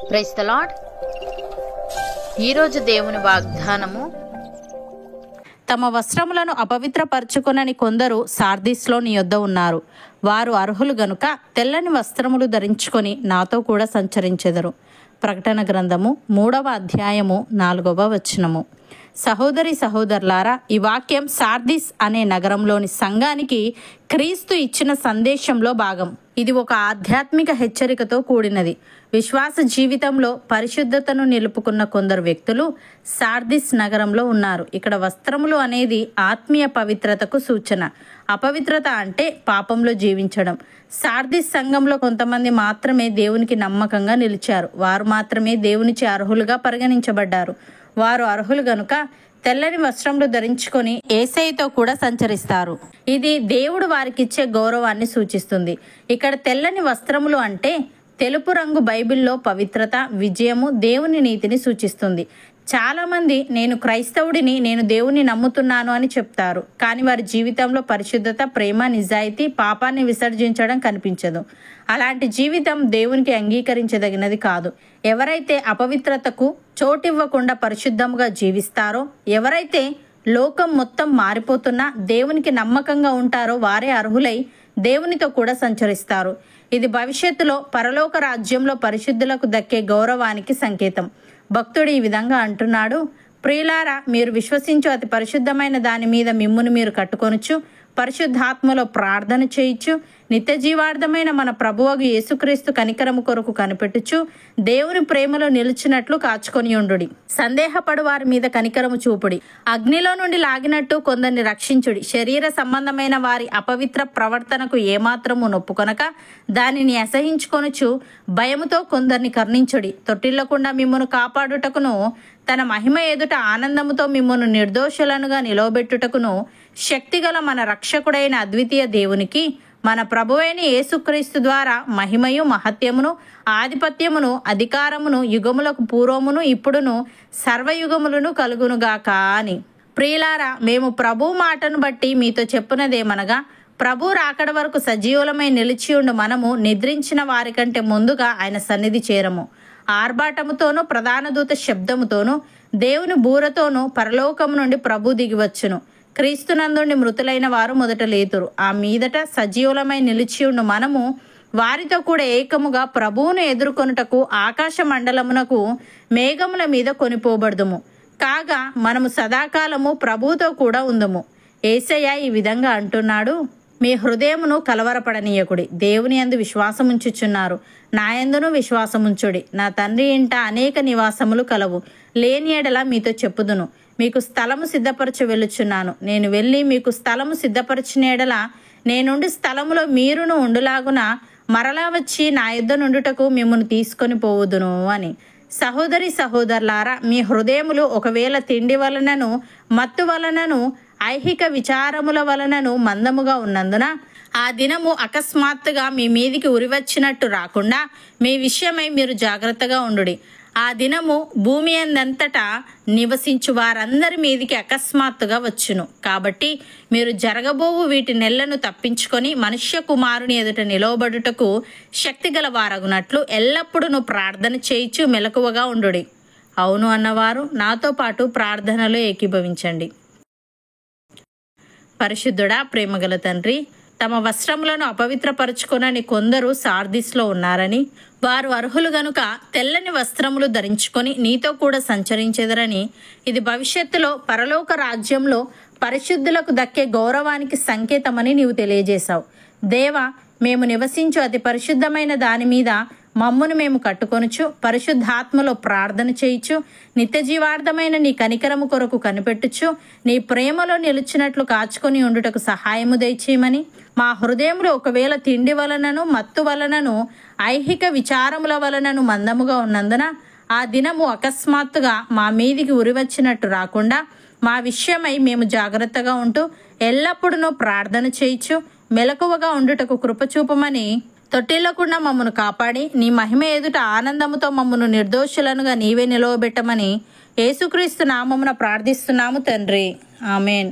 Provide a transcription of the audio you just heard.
Praise the lord. ఈరోజు దేవుని వాగ్దానము, తమ వస్త్రములను అపవిత్రపరచుకొనని కొందరు సార్దీస్లో నీ యొద్ద ఉన్నారు. వారు అర్హులు గనుక తెల్లని వస్త్రములు ధరించుకొని నాతో కూడా సంచరించెదరు. ప్రకటన గ్రంథము 3వ అధ్యాయము 4వ వచనము. సహోదరి సహోదరులారా, ఈ వాక్యం సార్దీస్ అనే నగరంలోని సంఘానికి క్రీస్తు ఇచ్చిన సందేశంలో భాగం. ఇది ఒక ఆధ్యాత్మిక హెచ్చరికతో కూడినది. విశ్వాస జీవితంలో పరిశుద్ధతను నిలుపుకున్న కొందరు వ్యక్తులు సార్దీస్ నగరంలో ఉన్నారు. ఇక్కడ వస్త్రములు అనేది ఆత్మీయ పవిత్రతకు సూచన. అపవిత్రత అంటే పాపంలో జీవించడం. సార్దీస్ సంఘంలో కొంతమంది మాత్రమే దేవునికి నమ్మకంగా నిలిచారు. వారు మాత్రమే దేవునిచే అర్హులుగా పరిగణించబడ్డారు. వారు అర్హులు గనుక తెల్లని వస్త్రములు ధరించుకొని యేసయ్యతో కూడా సంచరిస్తారు. ఇది దేవుడు వారికిచ్చే గౌరవాన్ని సూచిస్తుంది. ఇక్కడ తెల్లని వస్త్రములు అంటే తెలుపు రంగు బైబిల్లో పవిత్రత, విజయము, దేవుని నీతిని సూచిస్తుంది. చాలా మంది నేను క్రైస్తవుడిని, నేను దేవుని నమ్ముతున్నాను అని చెప్తారు. కానీ వారి జీవితంలో పరిశుద్ధత, ప్రేమ, నిజాయితీ, పాపాన్ని విసర్జించడం కనిపించదు. అలాంటి జీవితం దేవునికి అంగీకరించదగినది కాదు. ఎవరైతే అపవిత్రతకు చోటివ్వకుండా పరిశుద్ధంగా జీవిస్తారో, ఎవరైతే లోకం మొత్తం మారిపోతున్నా దేవునికి నమ్మకంగా ఉంటారో వారే అర్హులై దేవునితో కూడా సంచరిస్తారు. ఇది భవిష్యత్తులో పరలోక రాజ్యంలో పరిశుద్ధులకు దక్కే గౌరవానికి సంకేతం. భక్తుడు ఈ విధంగా అంటున్నాడు, ప్రియులారా, మీరు విశ్వసించు అతి పరిశుద్ధమైన దాని మీద మిమ్మును మీరు కట్టుకొనుచు, పరిశుద్ధాత్మలో ప్రార్థన చేయించు, నిత్య జీవార్థమైన మన ప్రభువగు యేసుక్రీస్తు కనికరము కొరకు కనిపెట్టుచు దేవుని ప్రేమలో నిలిచినట్లు కాచుకొని ఉండుడి. సందేహపడు వారి మీద కనికరము చూపుడి. అగ్నిలో నుండి లాగినట్టు కొందరిని రక్షించుడి. శరీర సంబంధమైన వారి అపవిత్ర ప్రవర్తనకు ఏమాత్రము నొప్పుకొనక దానిని అసహించుకొనుచు భయముతో కొందరిని కరుణించుడి. తొట్టిల్లకుండా మిమ్మును కాపాడుటకును తన మహిమ ఎదుట ఆనందముతో మిమ్మును నిర్దోషులనుగా నిలవబెట్టుటకును శక్తిగల మన రక్షకుడైన అద్వితీయ దేవునికి, మన ప్రభువైన యేసుక్రీస్తు ద్వారా మహిమయు, మహత్యమును, ఆధిపత్యమును, అధికారమును యుగములకు పూర్వమును ఇప్పుడును సర్వయుగములను కలుగునుగాక అని. ప్రియులారా, మేము ప్రభు మాటను బట్టి మీతో చెప్పునదేమనగా, ప్రభు రాకడ వరకు సజీవులమై నిలిచియుండు మనము నిద్రించిన వారికంటే ముందుగా ఆయన సన్నిధి చేరము. ఆర్భాటముతోనూ ప్రధాన దూత శబ్దముతోనూ దేవుని బూరతోనూ పరలోకము నుండి ప్రభు దిగివచ్చును. క్రీస్తునందుండి మృతులైన వారు మొదట లేతురు. ఆ మీదట సజీవులమై నిలిచియుండు మనము వారితో కూడా ఏకముగా ప్రభువును ఎదుర్కొనుటకు ఆకాశ మండలమునకు మేఘముల మీద కొనిపోబడుదుము. కాగా మనము సదాకాలము ప్రభువుతో కూడా ఉందము. యేసయ్య ఈ విధంగా అంటున్నాడు, మీ హృదయమును కలవరపడనీయకుడి. దేవుని యందు విశ్వాసముంచుచున్నారు, నా యందును విశ్వాసముంచుడి. నా తండ్రి ఇంట అనేక నివాసములు కలవు. లేని ఎడల మీతో చెప్పుదును, మీకు స్థలము సిద్ధపరచు వెళ్ళుచున్నాను. నేను వెళ్ళి మీకు స్థలము సిద్ధపరచిన ఎడల నేనుండి స్థలములో మీరును ఉండులాగున మరలా వచ్చి నా యుద్ధ నుండుటకు మిమ్మల్ని తీసుకొని పోవుదును అని. సహోదరి సహోదరులారా, మీ హృదయములు ఒకవేళ తిండి వలనను, మత్తు వలనను, ఐహిక విచారముల వలనను మందముగా ఉన్నందున ఆ దినము అకస్మాత్తుగా మీ మీదికి ఉరివచ్చినట్టు రాకుండా మీ విషయమై మీరు జాగ్రత్తగా ఉండుడి. ఆ దినము భూమి అందంతటా నివసించు వారందరి మీదికి అకస్మాత్తుగా వచ్చును. కాబట్టి మీరు జరగబోవు వీటి నెలను తప్పించుకొని మనుష్య కుమారుని ఎదుట నిలవబడుటకు శక్తిగల వారగునట్లు ఎల్లప్పుడూ ప్రార్థన చేయించు మెలకువగా ఉండుడి. అవును అన్నవారు నాతో పాటు ప్రార్థనలో ఏకీభవించండి. పరిశుద్ధుడా, ప్రేమగల తండ్రి, తమ వస్త్రములను అపవిత్రపరచుకొనని కొందరు సార్దీస్లో ఉన్నారని, వారు అర్హులు గనుక తెల్లని వస్త్రములు ధరించుకొని నీతో కూడా సంచరించెదరని, ఇది భవిష్యత్తులో పరలోక రాజ్యంలో పరిశుద్ధులకు దక్కే గౌరవానికి సంకేతమని నీవు తెలియజేశావు. దేవా, మేము నివసించు అతి పరిశుద్ధమైన దాని మీద మమ్మును మేము కట్టుకొనుచు, పరిశుద్ధాత్మలో ప్రార్థన చేయించు, నిత్య జీవార్థమైన నీ కనికరము కొరకు కనిపెట్టుచు, నీ ప్రేమలో నిలిచినట్లు కాచుకొని ఉండుటకు సహాయము దయచేయమని, మా హృదయములు ఒకవేళ తిండి వలనను, మత్తు వలనను, ఐహిక విచారముల వలనను మందముగా ఉన్నందున ఆ దినము అకస్మాత్తుగా మా మీదికి ఉరివచ్చినట్టు రాకుండా మా విషయమై మేము జాగ్రత్తగా ఉంటూ ఎల్లప్పుడూ ప్రార్థన చేయించు మెలకువగా ఉండుటకు కృపచూపమని, తొట్టిల్లకుండా మమ్మను కాపాడి నీ మహిమ ఎదుట ఆనందముతో మమ్మను నిర్దోషులనుగా నీవే నిలవబెట్టమని యేసుక్రీస్తు నామమున ప్రార్థిస్తున్నాము తండ్రి. ఆమెన్.